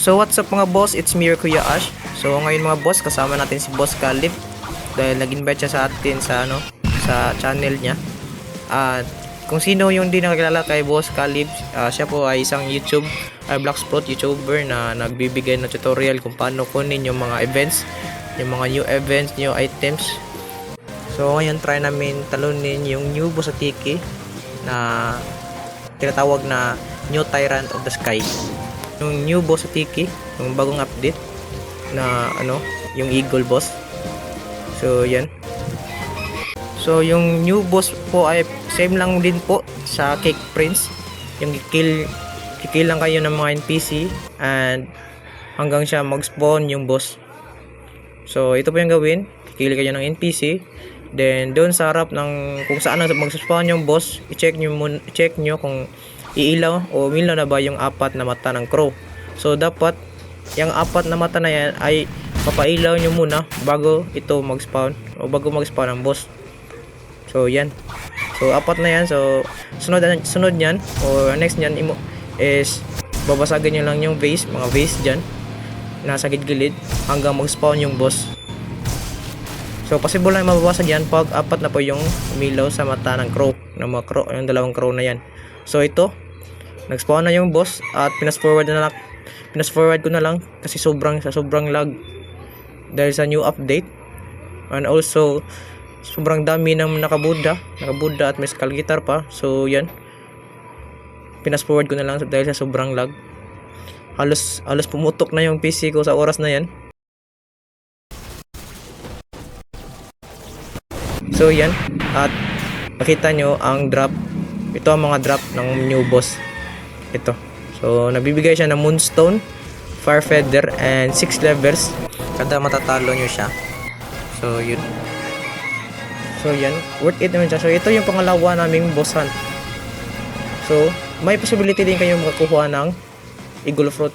So what's up mga boss, it's me, your Kuya Ash. So ngayon mga boss, kasama natin si Boss Caleb dahil nag-invite siya sa atin sa sa channel niya. At kung sino yung di nakakilala kay Boss Caleb, siya po ay isang Bloxprot YouTuber na nagbibigay ng tutorial kung paano kunin yung mga events, yung mga new events, new items. So ngayon try namin talunin yung new boss sa Tiki na tinatawag na New Tyrant of the Sky. Yung new boss sa Tiki, yung bagong update na yung Eagle boss. So yan. So yung new boss po ay same lang din po sa Cake Prince. Yung kill lang kayo ng mga NPC and hanggang siya mag-spawn yung boss. So ito po yung gawin, kill kayo ng NPC. Then doon sa harap ng kung saan mag-spawn yung boss, i-check nyo kung iilaw o umilaw na ba yung apat na mata ng crow. So dapat yung apat na mata na yan ay papailaw nyo muna bago ito mag-spawn o bago mag-spawn ang boss. So yan. So apat na yan. So sunod nyan o next nyan is babasagin nyo lang yung vase, mga vase dyan nasa gilid hanggang mag-spawn yung boss. So possible lang mababasag yan pag apat na po yung umilaw sa mata ng crow, ng mga crow, yung dalawang crow na yan. So ito, nag-spawn na yung boss at pinas-forward ko na lang kasi sobrang lag dahil sa new update. And also sobrang dami ng nakabuda at may skull guitar pa. So yan, pinas-forward ko na lang dahil sa sobrang lag. Halos pumutok na yung PC ko sa oras na yan. So yan, at nakita nyo ang drop. Ito ang mga drop ng new boss. Ito. So nabibigay siya ng Moonstone, Fire Feather, and 6 levels kada matatalo nyo siya. So yun. So yan, worth it naman siya. So ito yung pangalawa naming boss hunt. So may possibility din kayong makakuha ng Eagle Fruit.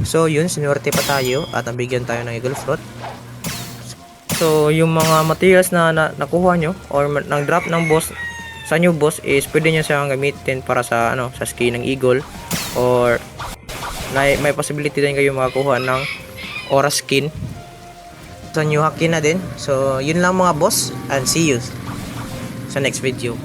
So yun, sinuwerte pa tayo at nabigyan tayo ng Eagle Fruit. So yung mga materials na nakuha nyo or nang drop ng boss sa new boss is pwede nyo siyang gamitin para sa sa skin ng eagle, or may possibility din kayo makakuha ng aura skin sa new haki na din. So yun lang mga boss, and see you sa next video.